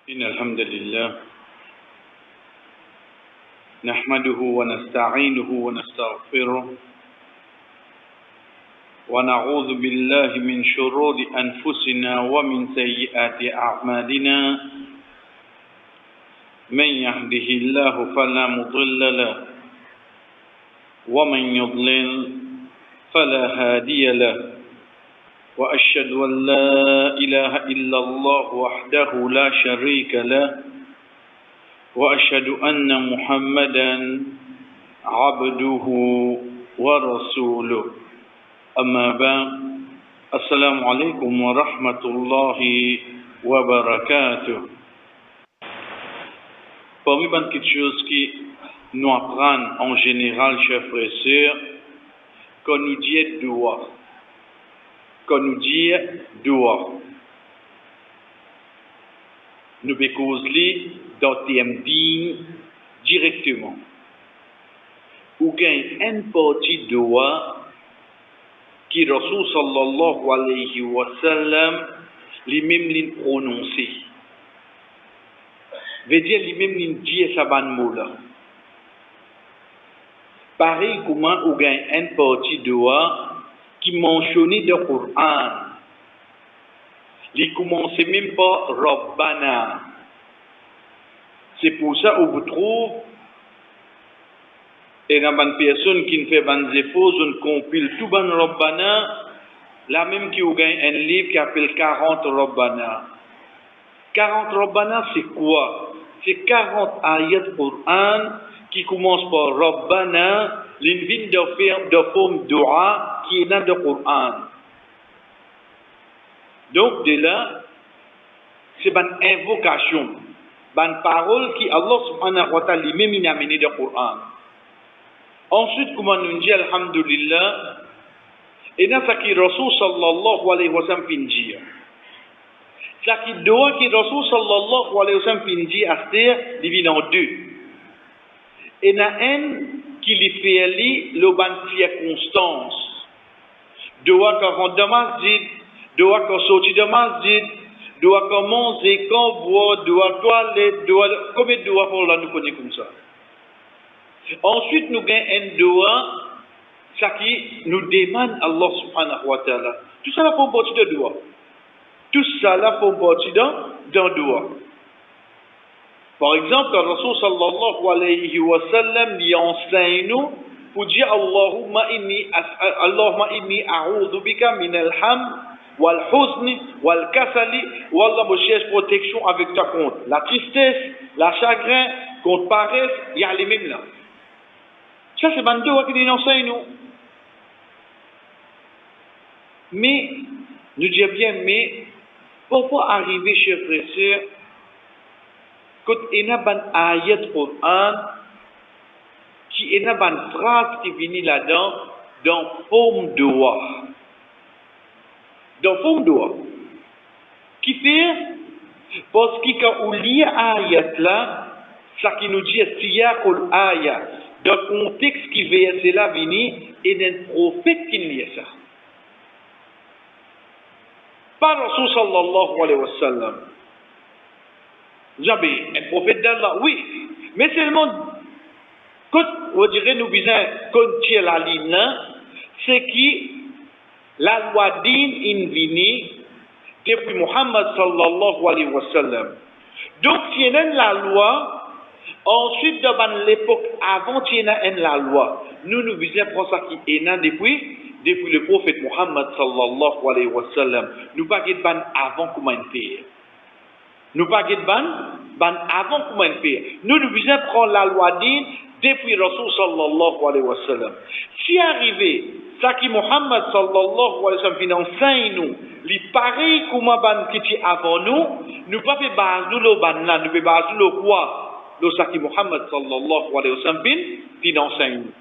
إن الحمد لله نحمده ونستعينه ونستغفره ونعوذ بالله من شرور أنفسنا ومن سيئات أعمالنا من يهده الله فلا مضل له ومن يضلل فلا هادي له وأشهد أن لا إله إلا الله وحده لا شريك له وأشهد أن محمدا عبده ورسوله أما بعد السلام عليكم ورحمة الله وبركاته. Parmi les petites choses qui nous apprennent en général, chers frères et sœurs, qu'on nous dit doua. Qu'on nous dit doua. Nous bécauser dans TMD directement. Ou gagne une partie doua qui Rasul sallallahu alayhi wa sallam lui-même l'a prononcé. Veut dire lui-même l'a dit sa ban mot là. Pareil comment ou gagne une partie doua qui mentionne dans le Coran. Il commence même par Rabbana. C'est pour ça que vous trouvez, et dans une personne qui ne fait pas des efforts, on compile tout ban Rabbana, la même qui gagne un livre qui s'appelle 40 Rabbana. 40 Rabbana, c'est quoi? C'est 40 ayats du Coran qui commencent par Rabbana, l'invite de forme dua qui est dans le Coran. Donc, de là, c'est une invocation, une parole qui Allah subhanahu wa ta'ala lui-même a amené dans le Coran. Ensuite, comme on dit, alhamdulillah, et dans ce qui Rasul sallallahu alayhi wa sallam finit. Ce qui doit qui Rasul sallallahu alayhi wa sallam finit, c'est divine en deux. Et il y a un qui lui fait le ban circonstance. Doit qu'on rentre dans masjid, doit qu'on sortit de masjid, doit qu'on manger, qu'on boit, doit toilette, doit combien de doigts pour là nous connaît comme ça. Ensuite nous gagnons un doigt, ça qui nous demande Allah subhanahu wa ta'ala. Tout ça là pour partie de doigt. Tout ça là pour partie d'un doigt. Par exemple, quand Rasul sallallahu alayhi wa sallam lui enseigne nous pour dire Allahumma inni a'udhu bika min al-ham wal huzni wal kasali. Wallah, je cherche protection avec ta contre la tristesse, la chagrin, contre paresse, il y a les mêmes là. Ça c'est ban doua qui nous enseigne nous. Mais nous disons bien, mais pourquoi arriver, chers frères et sœurs, quand il y a une ayat Coran qui est une phrase qui vient là-dedans dans forme de doua. Dans forme de doua. Qui fait parce que quand on lit ayat là, ça qui nous dit siyaqul ayat, dans le contexte qui verset là vient et d'un prophète qui lit ça. Pas Rasul sallallahu alayhi wa sallam. Jamais un prophète d'Allah, oui, mais seulement quand on dirait nous besoin continuer la ligne là, c'est qui la loi din invini depuis Muhammad sallallahu alayhi wa sallam. Donc si il y a la loi, ensuite devant l'époque avant il y a la loi, nous besoin prendre ça qui est là depuis le prophète Muhammad sallallahu alayhi wa sallam. Nous pas get ban avant comment faire. Nous pas get ban avant comment faire. Nous besoin prendre la loi din depuis Rasul sallallahu alayhi wa sallam. Si arrivé ça qui Muhammad sallallahu alayhi wa sallam enseigne nous, li pareil comment ban qui avant nous pas fait base nous le ban là, nous fait base le quoi, le ça qui Muhammad sallallahu alayhi wa sallam enseigne nous.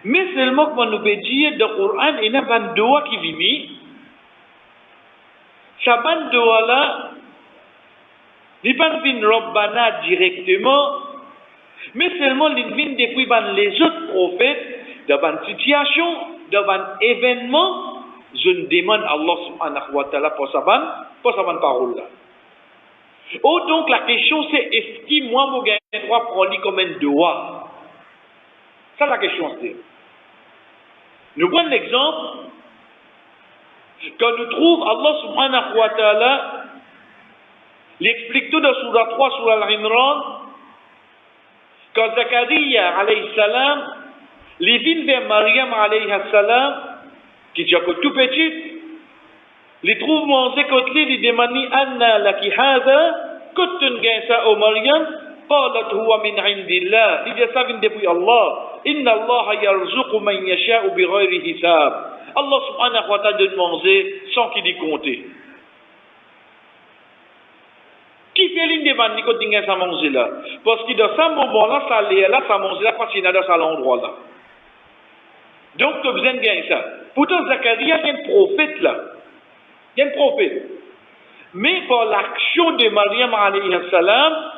Mais seulement quand nous peut dire dans le Coran il y a ban doua qui vient. Ça ban doua là il pas vient Rabbana directement, mais seulement il vient depuis les autres prophètes dans une situation, dans un événement, je demande à Allah subhanahu wa ta'ala pour sa bonne parole là. Oh, donc la question c'est, est-ce que moi, mon gars, droit prendre comme un doigt? Ça, la question c'est. Nous prenons l'exemple, quand nous trouvons Allah subhanahu wa ta'ala, il explique tout dans Surah 3, Surah Al-Imran, quand Zakaria alayhi salam, il vient vers Maryam alayhi salam, qui est tout petit, il trouve manger contre lui, il demande Anna laki hada, quand tu gagnes ça au Maryam, قالت هو من عند الله. Il dit ça vient depuis Allah. Inna Allah yarzuqu man yasha'u bighayri hisab. Allah subhanahu wa ta'ala donne manger sans qu'il y compte. Qui fait l'une des bandes quand tu gagnes ça manger là? Parce que dans ce moment-là, ça l'est là, ça mange là, parce qu'il y a dans cet endroit là. Donc, tu as besoin de gagner ça. Pourtant, Zacharia, il y a un prophète là. Il y a un prophète. Mais par l'action de Maryam alayhi salam,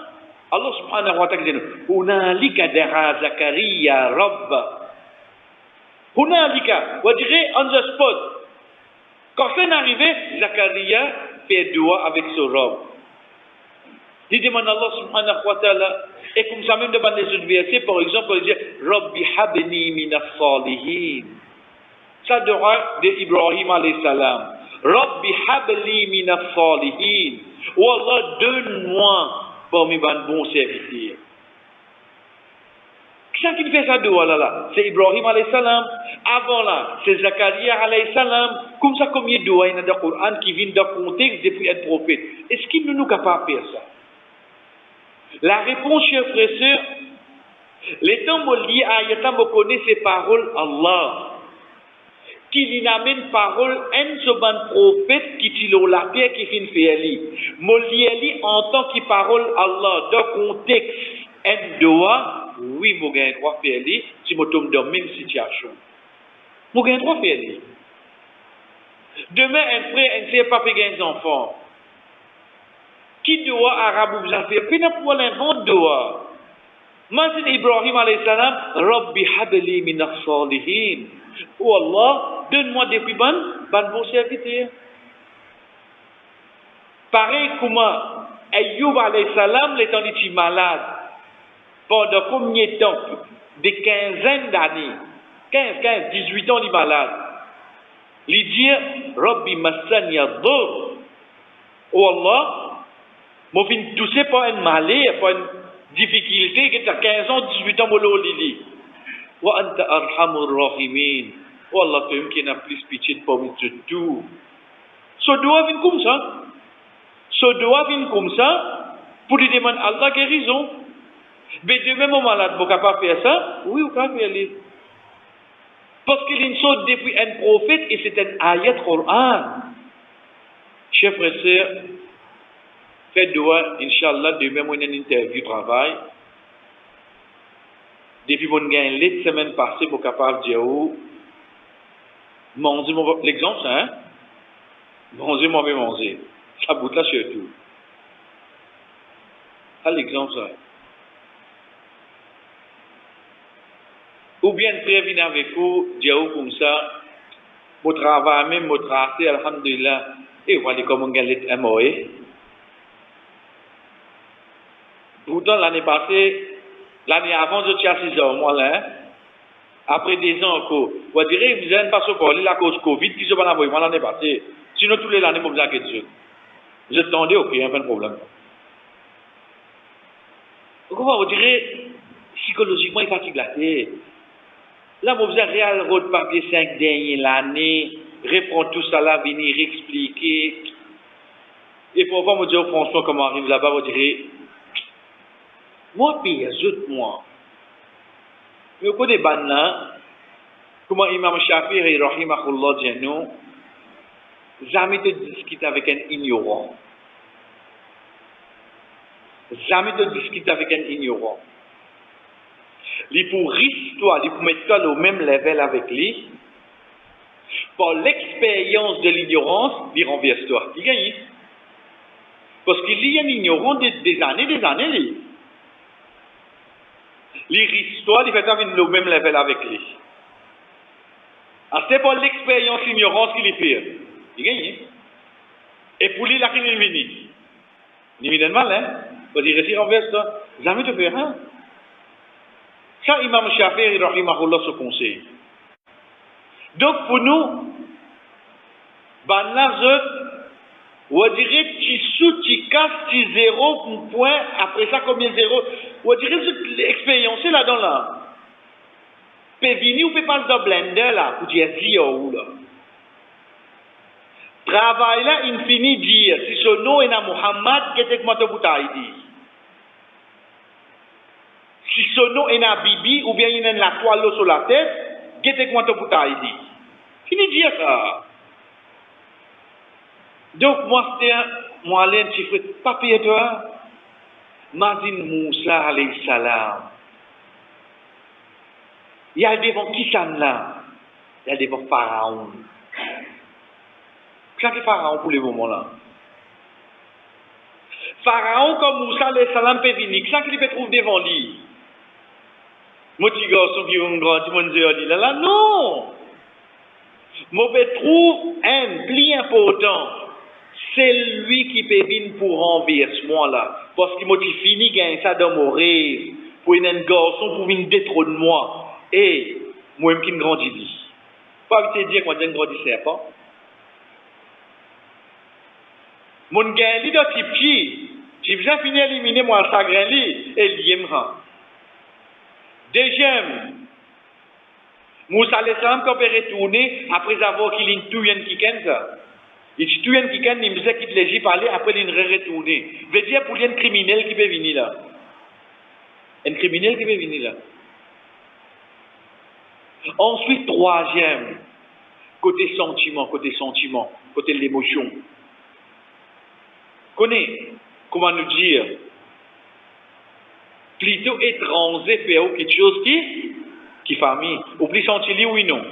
Allah subhanahu wa ta'ala dit Hunalika dara Zakaria Rabba. Hunalika, on dirait on the spot. Quand c'est arrivé, Zakaria fait doigt avec son robe. Il demande à Allah subhanahu wa ta'ala, et comme ça même devant les autres versets, par exemple, il dit Rabbi habni minas salihin. Ça doit d'Ibrahim alayhi salam. Rabbi habli minas salihin. Oh Allah, donne-moi parmi les bons serviteurs. Qui est-ce qui fait ça doigt là? C'est Ibrahim alayhi salam. Avant là, c'est Zakaria alayhi salam. Comme ça, combien de doigts il y a dans le Coran qui viennent dans le contexte depuis être prophète? Est-ce qu'il nous capable de faire ça? La réponse, chers frères et sœurs, les temps liés à Ayatam connaît ces paroles Allah. Qui n'amène parole un seul prophète qui tire la terre qui finit faire lui. Molieli en tant que parole Allah dans le contexte un doigt, oui, mon gars droit faire lui, si je tombe dans la même situation. Mon gars droit faire lui. Demain, un frère, un sœur, papa gagne des enfants. Qui doit arabe vous a fait? Puis n'a pas l'invente doigt. Maintenant, Ibrahim alayhi salam, Rabbi habli minas salihin. Oh Allah, donne-moi depuis bon serviteur. Pareil comment Ayyub alayhi salam, l'étant dit malade, pendant combien de temps? Des quinzaines d'années. 18 ans, il est malade. Il dit, Rabbi massani ad-dur. Oh Allah, moi, je suis touché par une maladie, par une difficulté, qui a 15 ans, 18 ans, je suis wa anta arhamur rahimin. Oh Allah, toi qui n'a plus pitié parmi tout. Ce doigt vient comme ça. Ce doigt vient comme ça pour lui demander à Allah guérison. Mais de même au malade, vous n'avez pas faire ça? Oui, vous pouvez faire. Parce qu'il est une sorte depuis un prophète et c'est un ayat Coran. Chers frères et sœurs, faites doigt, Inch'Allah, demain, on a une interview travail. Depuis mon gain, les semaines passées, pour capable de dire, manger, l'exemple, c'est, hein? Manger, mauvais manger. Ça bout là surtout. Ça, l'exemple, ça. Ou bien, très venir avec vous, dire comme ça, mon travail, même mon tracé, alhamdulillah, et voilà comment on gagne les MOE. Pourtant, l'année passée, l'année avant, je suis à 6 ans, moi là. Après 10 ans encore. Vous direz, vous avez un passeport, la cause Covid, qui se va l'envoyer, moi l'année passée. Sinon, tous les années, vous avez quelque chose. Vous attendez, ok, il n'y a pas de problème. Comment vous direz, psychologiquement, il fatigue la tête. Là, vous avez réel road papier 5 dernières l'année, répondre tout ça là, venir expliquer. Et pour voir, vous dire, François, comment arrive là-bas, vous direz, moi, pire, moi. Mais au côté des bannes là, comment Imam Shafi'i, rahimahullah, dit nous, jamais te discuter avec un ignorant. Jamais te discuter avec un ignorant. Il faut risquer toi, il faut mettre toi au même level avec lui. Par l'expérience de l'ignorance, il renverse toi. Il gagne. Parce qu'il y a un ignorant des années, lui. Il risque toi, il fait venir au même level avec lui. C'est pas l'expérience, l'ignorance qu'il est pire. Il gagne. Et pour lui, là, il est venu. Ni mi mal, hein? Vous dire si renverse ça, jamais te faire, hein? Ça, Imam Shafi'i, rahimahullah, se conseille. Donc, pour nous, ben là, on dirait tu sous, tu casses, tu zéro, point, après ça, combien zéro? On dirait l'expérience là-dedans, là. Peut venir ou peut passer dans Blender, là, pour dire zéro, là. Travail là, infini dire, si son nom est Muhammad, qu'est-ce que moi te dit? Si son nom est Bibi, ou bien il y a la toile sur la tête, qu'est-ce que moi te dit? Fini dire ça. Donc, moi, c'est moi, allez, tu fais papier, toi. Mazin Moussa, alayhi salam. Il y a devant qui ça là? Il y a devant Pharaon. Qu'est-ce que Pharaon pour le moment là? Pharaon, comme Moussa, alayhi salam, peut venir. Qu'est-ce qu'il peut trouver devant lui? Mon petit garçon qui va grandir, mon Dieu, là, non! Moi, je trouve un plus important. C'est lui qui peut venir pour renverser-moi là. Parce qu'il m'a fini gagner ça dans mon rêve. Pour un garçon pour venir détrôner moi. Et moi-même qui ne grandis pas. Pas te dire que je ne grandissais pas. Mon gain li de type qui. J'ai déjà fini d'éliminer moi le chagrin li. Et lié me rend. Deuxième. Moussa alayhi salam quand peut retourner après avoir qu'il tout yen qui ça. Il dit tout yen qui il me dit qu'il les parler après il retourner. Veut dire pour un criminel qui peut venir là. Un criminel qui peut venir là. Ensuite troisième côté sentiment, côté l'émotion. Connais comment nous dire plutôt étranger faire quelque chose qui famille ou plus sentir oui non.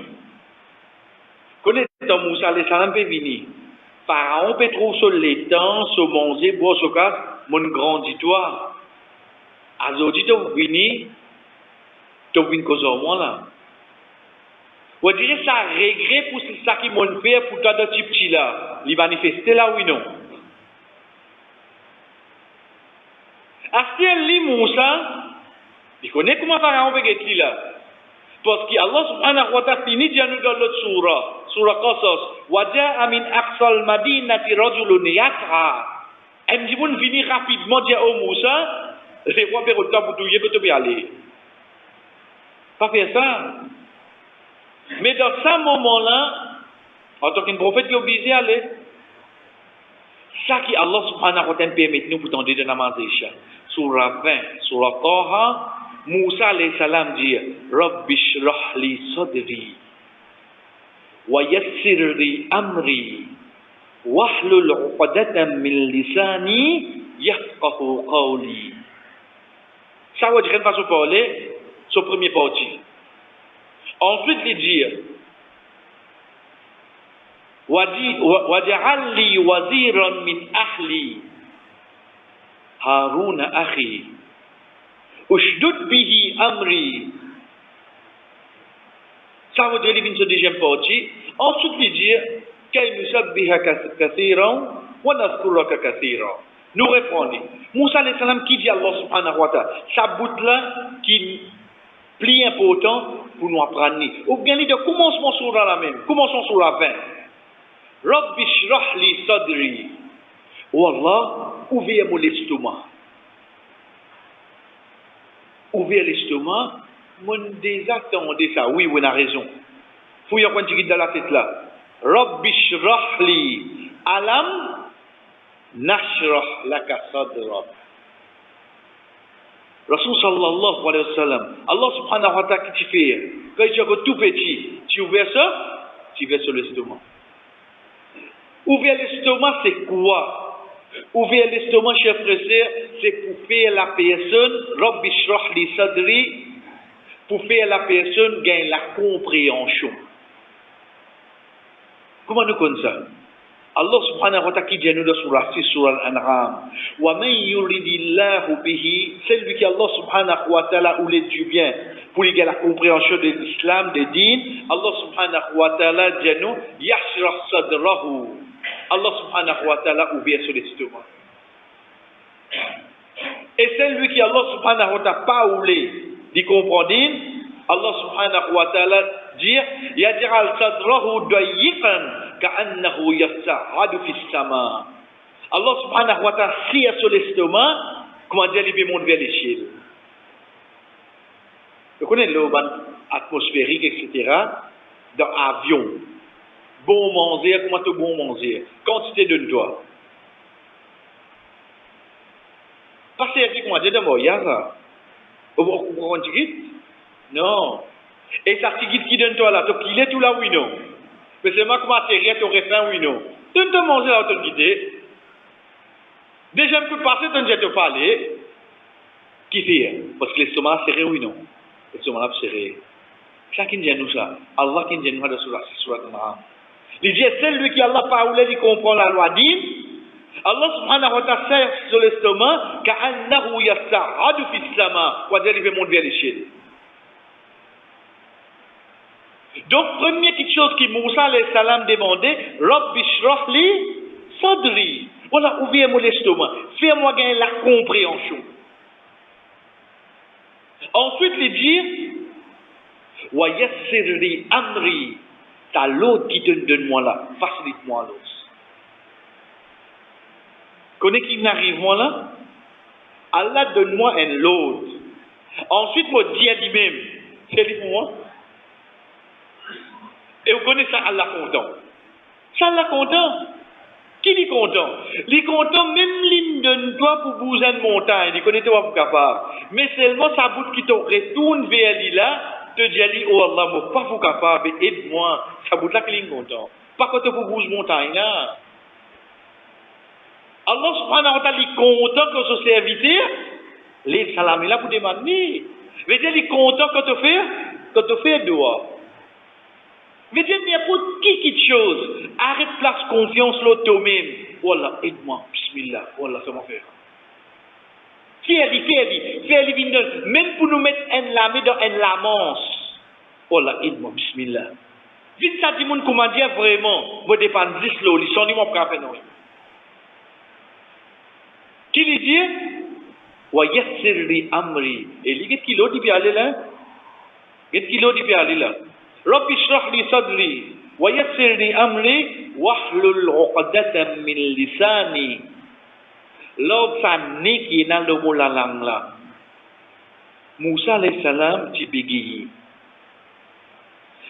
Connais ton Moussa alayhi salam peut venir. Pharaon peut trouver sur l'étang, sur manger, boire, sur casse, mon grandit-toi. Azodi, tu vini, tu vini cause au moins là. On dirait ça regret pour ça qui m'ont fait pour toi de type petit là. Il manifester là, oui non. Astel li Moussa, il connaît comment Pharaon peut être là. Parce que Allah subhanahu wa ta'ala finit de nous dans l'autre surah Qasas. Waja'a min aqsal madinati rajulun yas'a. Elle dit vous venir rapidement dire au Moussa, les rois peuvent temps pour tout y peut aller. Pas faire ça. Mais dans ce moment-là, en tant qu'un prophète qui est obligé d'aller, ça qui Allah subhanahu wa ta'ala permet nous pour tendre de namazer. Surah 20, surah Taha, Moussa alayhi salam dit Rabbi shrah li sadri wa yassir li amri wahlul 'uqdatan min lisani yafqahu qawli. Ça veut dire façon parler ce premier parti. Ensuite il dit waj'al li waziran min ahli Harun akhi Ushdud bihi amri. Ça veut dire une deuxième partie. Ensuite, il dit Kay nusabbihaka kathiran wa nadhkuraka kathiran. Nous répondons. Moussa alayhi salam qui dit Allah subhanahu wa ta'ala. Ça bout là qui plus important pour nous apprendre. Ou bien il dit commencement sur la même. Commençons sur la 20. Rabbi shrah li sadri. Wallah, ouvrez mon estomac. Ouvrir l'estomac, mon désattendait ça. Oui, on a raison. Faut y avoir un petit dans la tête là. Rabbi shrah li alam nashrah laka sadrak. Rasul sallallahu alayhi wa sallam. Allah subhanahu wa ta'ala qui tu fais. Quand tu es tout petit, tu ouvres ça, tu vas sur l'estomac. Ouvrir l'estomac, c'est quoi? Ouvrir l'estomac, chers frères et sœurs, c'est pour faire la personne, Rabbi shrah li sadri, pour faire la personne gagner la compréhension. Comment nous connaissons ça? Allah subhanahu wa ta'ala qui dit nous dans surah 6, surah Al-An'am, wa man yuridillahu bihi, celui qui Allah subhanahu wa ta'ala ou l'aide du bien, pour lui gagner la compréhension de l'islam, de din, Allah subhanahu wa ta'ala dit nous, yashrah sadrahu. Allah subhanahu wa ta'ala ouvert sur l'estomac. qui Allah subhanahu wa ta'ala pas voulu d'y comprendre, Allah subhanahu wa ta'ala dit yaj'al sadrahu dayiqan ka'annahu yas'adu fis sama. Allah subhanahu wa ta'ala si sur l'estomac, comment dire, il monte vers l'échelle. Vous connaissez l'urban atmosphérique, etc. Dans l'avion. Bon manger, comment tu bon manger? Quantité de toi. Parce que comment dire de voyage. Vous comprenez? Non. Et ça c'est qui donne toi là, tu qu'il est tout là oui non. Mais c'est moi comment atterrir ton refrain oui non. Tu te manger là tu guider. Déjà un peu passé tu ne te parler. Qui fait? Parce que l'estomac serré oui non. L'estomac serré. Ça qui nous ça. Allah qui nous de surat Al-An'am. Il dit c'est lui qui Allah pas voulu il comprend la loi dit. Allah subhanahu wa ta'ala serre sur l'estomac ka'annahu yas'adu fis sama. Quoi dire il veut monter vers l'échelle. Donc, première petite chose que Moussa alayhi salam demandait, Rabbi shrah li sadri. Voilà, ouvre-moi l'estomac. Fais-moi gagner la compréhension. Ensuite, il dit, wa yassir li amri. T'as l'autre qui te donne-moi là. Facilite-moi l'autre. Connais qui n'arrive moi là? Allah donne-moi un l'autre. Ensuite, moi dis à lui-même, fais-le pour moi. Et vous connaissez ça, Allah content. Ça, Allah content. Qui est content? Il est content, même l'île donne toi pour bouger une montagne. Il connaît toi pour capable. Mais seulement sa bouche qui te retourne vers lui là, te dit, oh Allah, moi, pas pour capable, aide-moi. Sa bouche là qui est content. Pas quand tu pour bouger montagne là. Allah subhanahu wa ta'ala est content que ce serviteur, les salam là pour demander. Mais il est content quand tu fais doigt. Mais Dieu, n'importe qui chose, arrête place confiance là toi-même. Wallah, aide-moi, bismillah, wallah, ça m'a fait. Fais-le, même pour nous mettre un lame dans un lamance. Wallah, aide-moi, bismillah. Vite ça dit mon comment dire vraiment, moi dépend 10 là, ils sont ni mon frère non. Qui lui dit wa yassir li amri. Et lui qu'est-ce qu'il a dit puis aller là? Qu'est-ce qu'il a dit puis aller là? Rabbi shrah li sadri wa yassir li amri wahlul 'uqdatan min lisani. L'autre ça n'est qui est dans le mot la langue là. Moussa alayhi salam tu bégayé.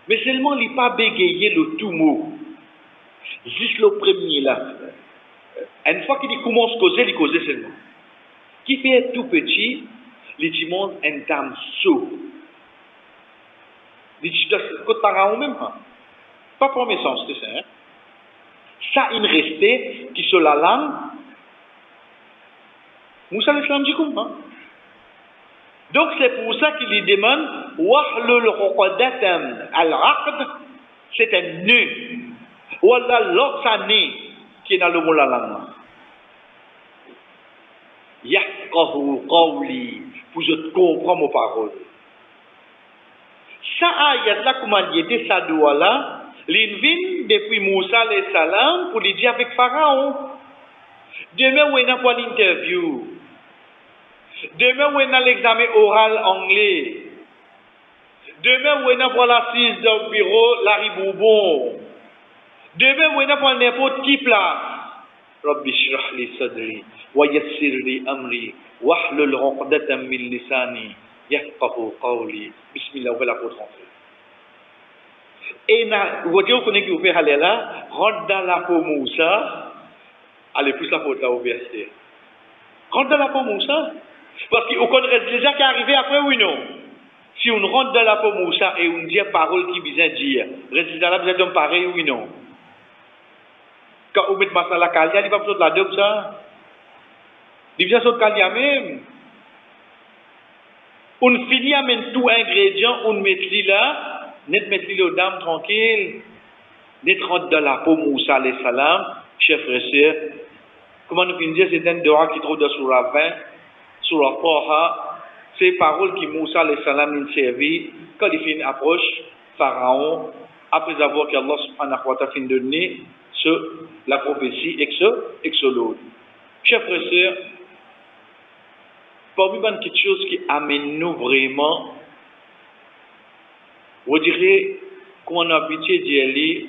Mais seulement il pas bégayé le tout mot. Juste le premier là. Une fois qu'il commence à causer, il cause seulement. Qui fait tout petit, il dit un terme saut. Il dit que par même pas pour mes sens, c'est ça. Hein? Ça, il restait qui sur la langue. Moussa l'Islam dit comment? Donc c'est pour ça qu'il lui demande wahlul 'uqdatam al-'aqd, c'est un nœud. Voilà l'autre année qui est dans le mot la langue. Yafqahu qawli, pour je comprends mes paroles. Ça ayat là comment il était ça doit là, l'invite depuis Moussa alayhi salam pour lui dire avec Pharaon. Demain on a pour l'interview. Demain on a l'examen oral anglais. Demain on a pour l'assise dans le bureau Larry Bourbon. Demain on a pour n'importe qui place. Rabbi shrah li sadri wa yassir li amri wahlul 'uqdatan min lisani yafqahu qawli. Bismillah, on va la porte rentrer. Et vous connaissez que vous faites aller là, rentre dans la peau Moussa, allez plus la porte là ouverte. Rentre dans la peau Moussa. Parce qu'on connaît déjà qui est arrivé après, oui non. Si on rentre dans la peau Moussa et on dit parole qui vient dire, résultat là vous êtes pareil, oui non. Quand on met masala kalia, il va pas la dope ça. Il vient sur kalia même. On finit avec tout ingrédient, on met là, net met les dames tranquille, net rentre dans la peau Moussa alayhi salam, chef frère sœur. Comment nous finissons c'est un dora qui trouve dans surah 20, surah Taha, ces paroles qui Moussa alayhi salam nous servi quand il fait une approche Pharaon après avoir qu'Allah subhanahu wa ta'ala fin donné la prophétie et que l'autre. Chers frères et sœurs, parmi les petites choses qui amènent nous vraiment, on dirait qu'on a habitué d'y aller.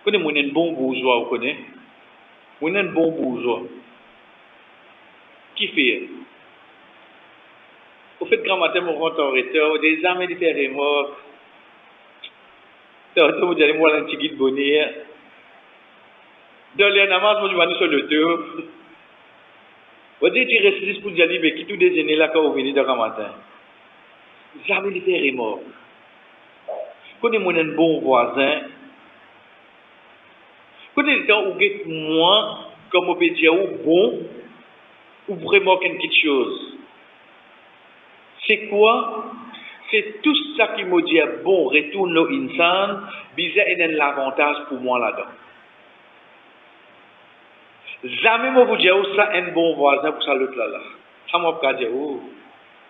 Vous connaissez un bon bourgeois, vous connaissez? On est un bon bourgeois. Qui fait? Au fait, grand matin, mon rentre en retard, des amis de faire remorques. Vous allez voir un petit guide bonnet. Dans les namas, moi, je vais sur le tour. Vous dites, tu restes pour dire, mais qui tout déjeuner là quand vous venez de grand matin? Jamais de faire remorques. Connais-moi un bon voisin. Connais le temps où moi, comme on peut dire, ou bon, ou vraiment quelque chose. C'est quoi? C'est tout ça qui me dit bon, retourne au insan, bizarre et l'avantage pour moi là-dedans. Jamais moi vous dire ça un bon voisin pour ça l'autre là. Ça m'a pas dire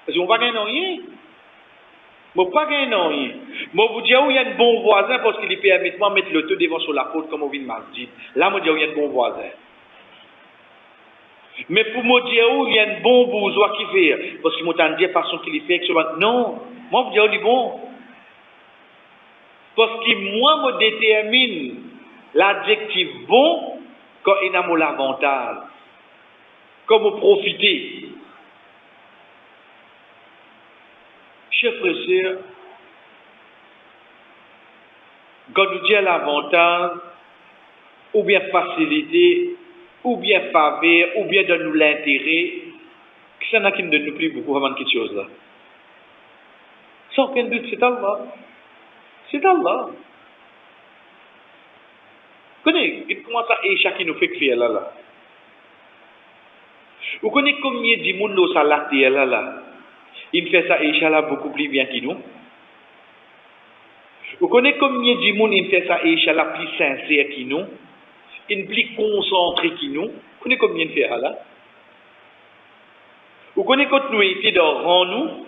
parce qu'on va gagner rien. Moi pas gagner rien. Moi vous dire il y a un bon voisin parce qu'il permet de mettre le tout devant sur la porte comme on vient de masjid. Là moi dire il y a un bon voisin. Mais pour me dire il y a un bon bourgeois qui fait parce qu'il m'a dit façon qu'il fait non, moi vous dire il est bon. Parce que moi me détermine l'adjectif bon quand il a l'avantage. Comme profiter. Chers frères et sœurs, quand nous disons l'avantage, ou bien facilité, ou bien faveur, ou bien donne-nous l'intérêt, ça n'a qui ne donne plus beaucoup vraiment quelque chose là. Sans aucun doute, c'est Allah. C'est Allah. Vous connaissez comment ça Aïcha qui nous fait crier là. Vous connaissez combien de monde nous ça là. Il fait ça Aïcha là beaucoup plus bien que nous. Vous connaissez combien de monde il fait ça Aïcha là plus sincère que nous. Il plus concentré que nous. Vous connaissez combien de fait là. Vous connaissez quand nous étions dans rang nous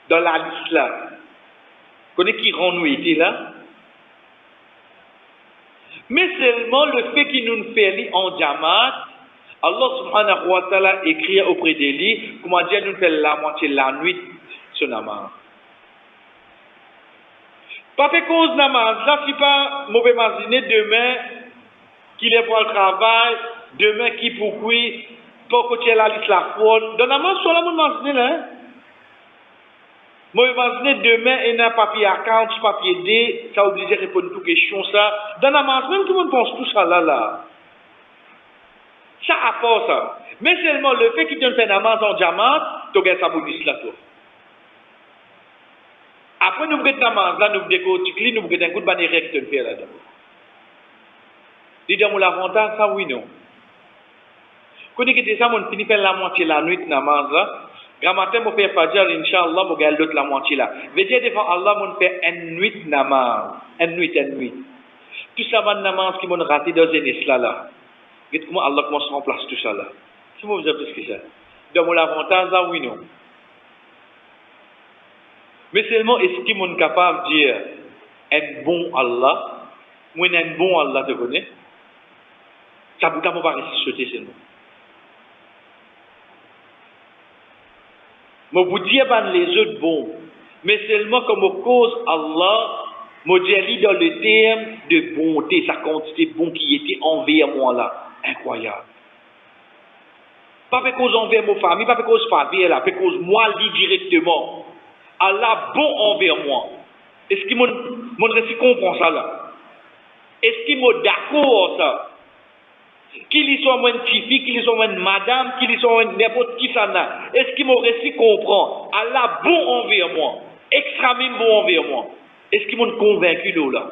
dans la liste là. Vous connaissez qui rang nous était là. Mais seulement le fait qu'il nous fait en jamaat, Allah subhanahu wa ta'ala écrit auprès de lui, comment dire, nous fait la moitié la nuit sur namaz. Pas fait cause namaz, là, si pas mauvais imaginer demain qu'il est pour le travail, demain qui pourquoi, pour que tu aies la liste la faute. Dans namaz, sur la bonne imaginer là, hein? Moi, imaginez demain, il y a un papier account, papier D, ça oblige à répondre à toutes les questions, ça. Dans la masse, même tout le monde pense tout ça là. Ça apporte ça. Mais seulement le fait qu'il te fait namaz en diamant, tu gagnes sa bonus là, toi. Après, nous avons namaz là, nous avons décortiqué, nous avons un coup de bannière que tu fais là-dedans. Dis-moi l'avantage, ça oui, non. Quand tu dis ça, on finit par la moitié la nuit namaz là. Grand matin, je fais Fajr, Inch'Allah, je vais l'autre la moitié là. Veut dire devant Allah, je fais une nuit namaz. Une nuit. Tout ça, va namaz qui m'ont raté dans une isla là. Regardez comment Allah commence à remplacer tout ça là. C'est moi, vous avez plus que ça. Donc, l'avantage, là, oui, non. Mais seulement, est-ce qu'ils sont capables de dire, un bon Allah, moi, un bon Allah, tu connais? Ça ne peut pas ressusciter seulement. Je vous dis les autres bons, mais seulement comme cause Allah, je dis dans le terme de bonté, sa quantité bon qui était envers moi là, incroyable. Pas parce cause envers ma famille, pas parce cause faveur là, parce cause moi dit directement, Allah bon envers moi. Est-ce que mon récit comprend ça là? Est-ce qu'il m'a d'accord ça? Qu'il soit moins fille, qu'il soit moins madame, qu'il soit moins n'importe qui ça n'a. Est-ce qu'il m'a réussi comprendre? Allah bon envers moi, extrêmement bon envers moi. Est-ce qu'il m'a convaincu de là?